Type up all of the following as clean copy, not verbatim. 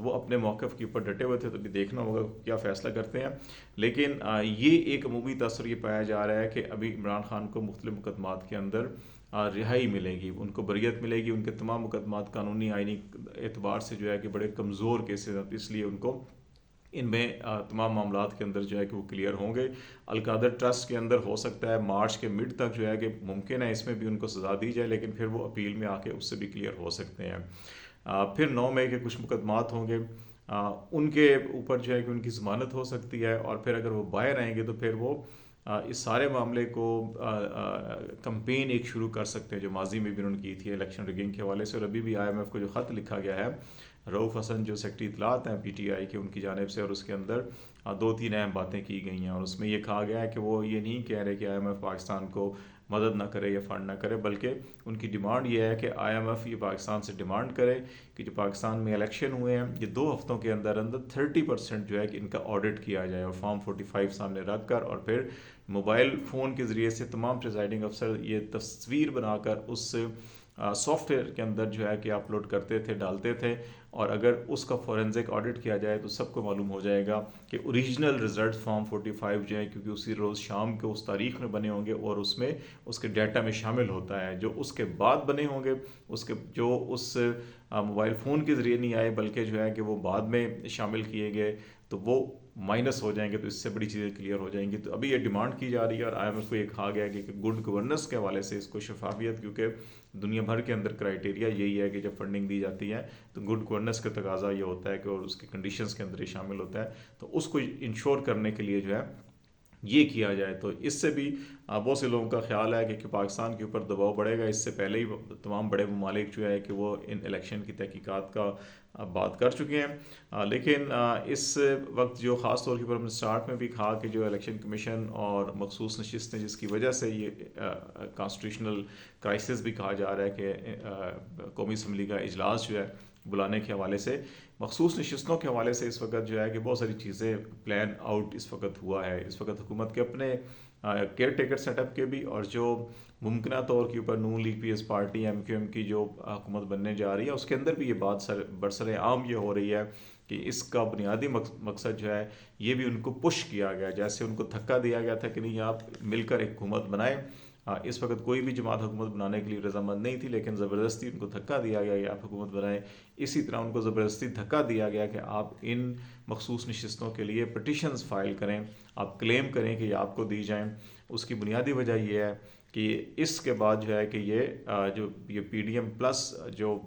تو وہ اپنے موقف کے اوپر ڈٹے ہوئے تھے، تو ابھی دیکھنا ہوگا کیا فیصلہ کرتے ہیں. لیکن یہ ایک عمومی تاثر یہ پایا جا رہا ہے کہ ابھی عمران خان کو مختلف مقدمات کے اندر رہائی ملے گی، ان کو بریت ملے گی. ان کے تمام مقدمات قانونی آئینی اعتبار سے جو ہے کہ بڑے کمزور کیسز ہیں، اس لیے ان کو ان میں تمام معاملات کے اندر جو ہے کہ وہ کلیئر ہوں گے. القادر ٹرسٹ کے اندر ہو سکتا ہے مارچ کے مڈ تک جو ہے کہ ممکن ہے اس میں بھی ان کو سزا دی جائے، لیکن پھر وہ اپیل میں آ کے اس سے بھی کلیئر ہو سکتے ہیں. پھر 9 مئی کے کچھ مقدمات ہوں گے، ان کے اوپر جو ہے کہ ان کی ضمانت ہو سکتی ہے، اور پھر اگر وہ باہر آئیں گے تو پھر وہ اس سارے معاملے کو کمپین ایک شروع کر سکتے ہیں جو ماضی میں بھی انہوں نے کی تھی الیکشن ریگنگ کے حوالے سے. اور ابھی بھی IMF کو جو خط لکھا گیا ہے رؤف حسن جو سیکرٹری اطلاعات ہیں PTI کے، ان کی جانب سے، اور اس کے اندر 2-3 اہم باتیں کی گئی ہیں. اور اس میں یہ کہا گیا ہے کہ وہ یہ نہیں کہہ رہے کہ IMF پاکستان کو مدد نہ کرے یا فنڈ نہ کرے، بلکہ ان کی ڈیمانڈ یہ ہے کہ IMF یہ پاکستان سے ڈیمانڈ کرے کہ جو پاکستان میں الیکشن ہوئے ہیں یہ 2 ہفتوں کے اندر اندر 30% جو ہے کہ ان کا آڈٹ کیا جائے، اور فارم 45 سامنے رکھ کر، اور پھر موبائل فون کے ذریعے سے تمام پریزائڈنگ افسر یہ تصویر بنا کر اس سافٹ ویئر کے اندر جو ہے کہ اپلوڈ کرتے تھے، ڈالتے تھے. اور اگر اس کا فورنزک آڈٹ کیا جائے تو سب کو معلوم ہو جائے گا کہ اوریجنل رزلٹ فارم 45 جو ہے، کیونکہ اسی روز شام کے اس تاریخ میں بنے ہوں گے اور اس میں اس کے ڈیٹا میں شامل ہوتا ہے. جو اس کے بعد بنے ہوں گے، اس کے جو اس موبائل فون کے ذریعے نہیں آئے بلکہ جو ہے کہ وہ بعد میں شامل کیے گئے، تو وہ مائنس ہو جائیں گے. تو اس سے بڑی چیزیں کلیئر ہو جائیں گی. تو ابھی یہ ڈیمانڈ کی جا رہی ہے، اور IMF کو یہ کہا گیا ہے کہ گڈ گورننس کے حوالے سے اس کو شفافیت، کیونکہ دنیا بھر کے اندر کرائٹیریا یہی ہے کہ جب فنڈنگ دی جاتی ہے تو گڈ گورننس کا تقاضا یہ ہوتا ہے کہ، اور اس کی کنڈیشنز کے اندر یہ شامل ہوتا ہے، تو اس کو انشور کرنے کے لیے جو ہے یہ کیا جائے. تو اس سے بھی بہت سے لوگوں کا خیال ہے کہ پاکستان کے اوپر دباؤ بڑھے گا. اس سے پہلے ہی تمام بڑے ممالک جو ہے کہ وہ ان الیکشن کی تحقیقات کا بات کر چکے ہیں. لیکن اس وقت جو خاص طور کے اوپر ہم نے سٹارٹ میں بھی کہا کہ جو الیکشن کمیشن اور مخصوص نشستیں جس کی وجہ سے یہ کانسٹیٹیوشنل کرائسس بھی کہا جا رہا ہے کہ قومی اسمبلی کا اجلاس جو ہے بلانے کے حوالے سے، مخصوص نشستوں کے حوالے سے اس وقت جو ہے کہ بہت ساری چیزیں پلان آؤٹ اس وقت ہوا ہے. اس وقت حکومت کے اپنے کیئر ٹیکر سیٹ اپ کے بھی، اور جو ممکنہ طور کے اوپر نون لیگ PS پارٹی MQM کی جو حکومت بننے جا رہی ہے اس کے اندر بھی یہ بات برسر عام یہ ہو رہی ہے کہ اس کا بنیادی مقصد جو ہے یہ بھی ان کو پش کیا گیا، جیسے ان کو دھکا دیا گیا تھا کہ نہیں آپ مل کر ایک حکومت بنائیں. اس وقت کوئی بھی جماعت حکومت بنانے کے لیے رضامند نہیں تھی، لیکن زبردستی ان کو دھکا دیا گیا کہ آپ حکومت بنائیں. اسی طرح ان کو زبردستی دھکا دیا گیا کہ آپ ان مخصوص نشستوں کے لیے پٹیشنز فائل کریں، آپ کلیم کریں کہ یہ آپ کو دی جائیں. اس کی بنیادی وجہ یہ ہے کہ اس کے بعد جو ہے کہ یہ PDM پلس جو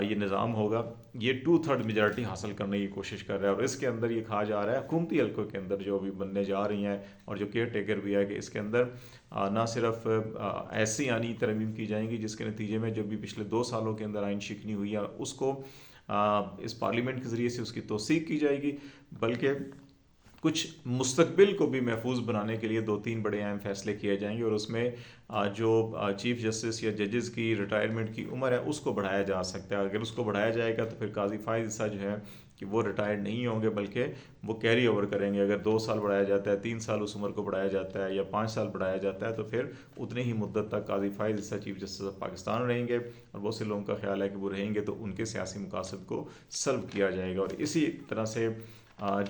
یہ نظام ہوگا یہ 2/3 میجارٹی حاصل کرنے کی کوشش کر رہا ہے. اور اس کے اندر یہ کہا جا رہا ہے حکومتی حلقوں کے اندر جو بھی بننے جا رہی ہیں اور جو کیئر ٹیکر بھی ہے کہ اس کے اندر نہ صرف ایسی آئینی ترمیم کی جائیں گی جس کے نتیجے میں جو بھی پچھلے 2 سالوں کے اندر آئین شکنی ہوئی ہے اس کو اس پارلیمنٹ کے ذریعے سے اس کی توثیق کی جائے گی، بلکہ کچھ مستقبل کو بھی محفوظ بنانے کے لیے 2-3 بڑے اہم فیصلے کیے جائیں گے. اور اس میں جو چیف جسٹس یا ججز کی ریٹائرمنٹ کی عمر ہے اس کو بڑھایا جا سکتا ہے. اگر اس کو بڑھایا جائے گا تو پھر قاضی فائز عیسیٰ جو ہے کہ وہ ریٹائرڈ نہیں ہوں گے بلکہ وہ کیری اوور کریں گے. اگر 2 سال بڑھایا جاتا ہے، 3 سال اس عمر کو بڑھایا جاتا ہے، یا 5 سال بڑھایا جاتا ہے، تو پھر اتنے ہی مدت تک قاضی فائز عیسیٰ چیف جسٹس آف پاکستان رہیں گے. اور بہت سے لوگوں کا خیال ہے کہ وہ رہیں گے تو ان کے سیاسی مقاصد کو سلب کیا جائے گا. اور اسی طرح سے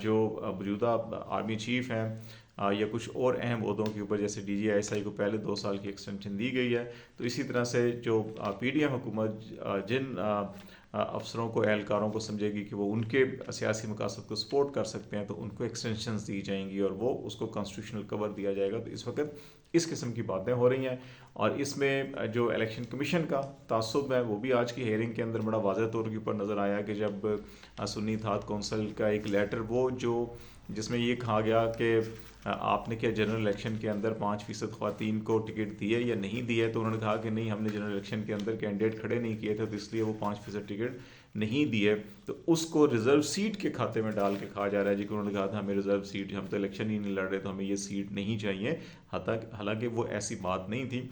جو موجودہ آرمی چیف ہیں یا کچھ اور اہم عہدوں کے اوپر جیسے DGI کو پہلے 2 سال کی ایکسٹینشن دی گئی ہے، تو اسی طرح سے جو PDM حکومت جن افسروں کو اہلکاروں کو سمجھے گی کہ وہ ان کے سیاسی مقاصد کو سپورٹ کر سکتے ہیں تو ان کو ایکسٹینشنز دی جائیں گی اور وہ اس کو کانسٹیٹیوشنل کور دیا جائے گا. تو اس وقت اس قسم کی باتیں ہو رہی ہیں. اور اس میں جو الیکشن کمیشن کا تعصب ہے وہ بھی آج کی ہیئرنگ کے اندر بڑا واضح طور کے اوپر نظر آیا کہ جب سنی اتحاد کونسل کا ایک لیٹر وہ جس میں یہ کہا گیا کہ آپ نے کیا جنرل الیکشن کے اندر 5% خواتین کو ٹکٹ دیے یا نہیں دیے، تو انہوں نے کہا کہ نہیں ہم نے جنرل الیکشن کے اندر کینڈیڈیٹ کھڑے نہیں کیے تھے تو اس لیے وہ 5% ٹکٹ نہیں دیے. تو اس کو ریزرو سیٹ کے کھاتے میں ڈال کے کہا جا رہا ہے جی کہ انہوں نے کہا تھا ہمیں ریزرو سیٹ، ہم تو الیکشن ہی نہیں لڑ رہے تو ہمیں یہ سیٹ نہیں چاہیے، حالانکہ وہ ایسی بات نہیں تھی.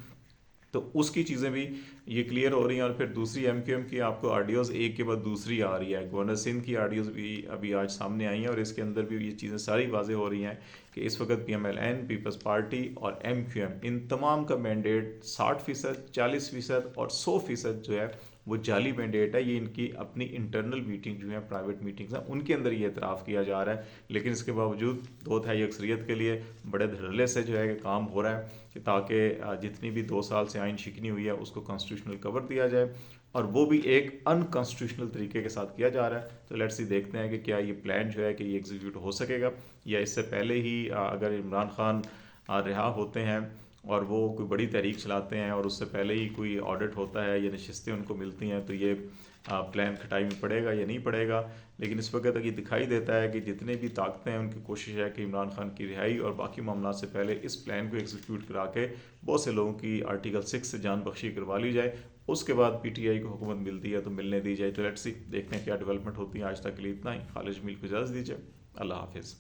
تو اس کی چیزیں بھی یہ کلیئر ہو رہی ہیں. اور پھر دوسری MQM کی آپ کو آڈیوز ایک کے بعد دوسری آ رہی ہے. گورنر سندھ کی آڈیوز بھی ابھی آج سامنے آئی ہیں اور اس کے اندر بھی یہ چیزیں ساری واضح ہو رہی ہیں کہ اس وقت PMLN پیپلز پارٹی اور MQM ان تمام کا مینڈیٹ 60%، 40% اور 100% جو ہے وہ جعلی مینڈیٹ ہے، یہ ان کی اپنی انٹرنل میٹنگ جو ہیں، پرائیویٹ میٹنگز ہیں، ان کے اندر یہ اعتراف کیا جا رہا ہے، لیکن اس کے باوجود 2/3 اکثریت کے لیے بڑے دھڑلے سے جو ہے کہ کام ہو رہا ہے کہ تاکہ جتنی بھی 2 سال سے آئین شکنی ہوئی ہے اس کو کانسٹیٹیوشنل کور دیا جائے، اور وہ بھی ایک ان کانسٹیٹیوشنل طریقے کے ساتھ کیا جا رہا ہے۔ تو لیٹس سی دیکھتے ہیں کہ کیا یہ پلان جو ہے کہ یہ ایگزیکیوٹ ہو سکے گا، یا اس سے پہلے ہی اگر عمران خان رہا ہوتے ہیں اور وہ کوئی بڑی تحریک چلاتے ہیں اور اس سے پہلے ہی کوئی آڈٹ ہوتا ہے یا نشستیں ان کو ملتی ہیں، تو یہ پلان کھٹائی میں پڑے گا یا نہیں پڑے گا۔ لیکن اس وقت تک یہ دکھائی دیتا ہے کہ جتنے بھی طاقتیں ہیں ان کی کوشش ہے کہ عمران خان کی رہائی اور باقی معاملات سے پہلے اس پلان کو ایگزیکیوٹ کرا کے بہت سے لوگوں کی آرٹیکل 6 سے جان بخشی کروا لی جائے، اس کے بعد پی ٹی آئی کو حکومت ملتی ہے تو ملنے دی جائے۔ تو لیٹس سی دیکھتے ہیں کیا ڈیولپمنٹ ہوتی ہے۔ آج تک کے لیے اتنا ہی۔ خالد جمیل کو اجازت دیجیے، اللہ حافظ۔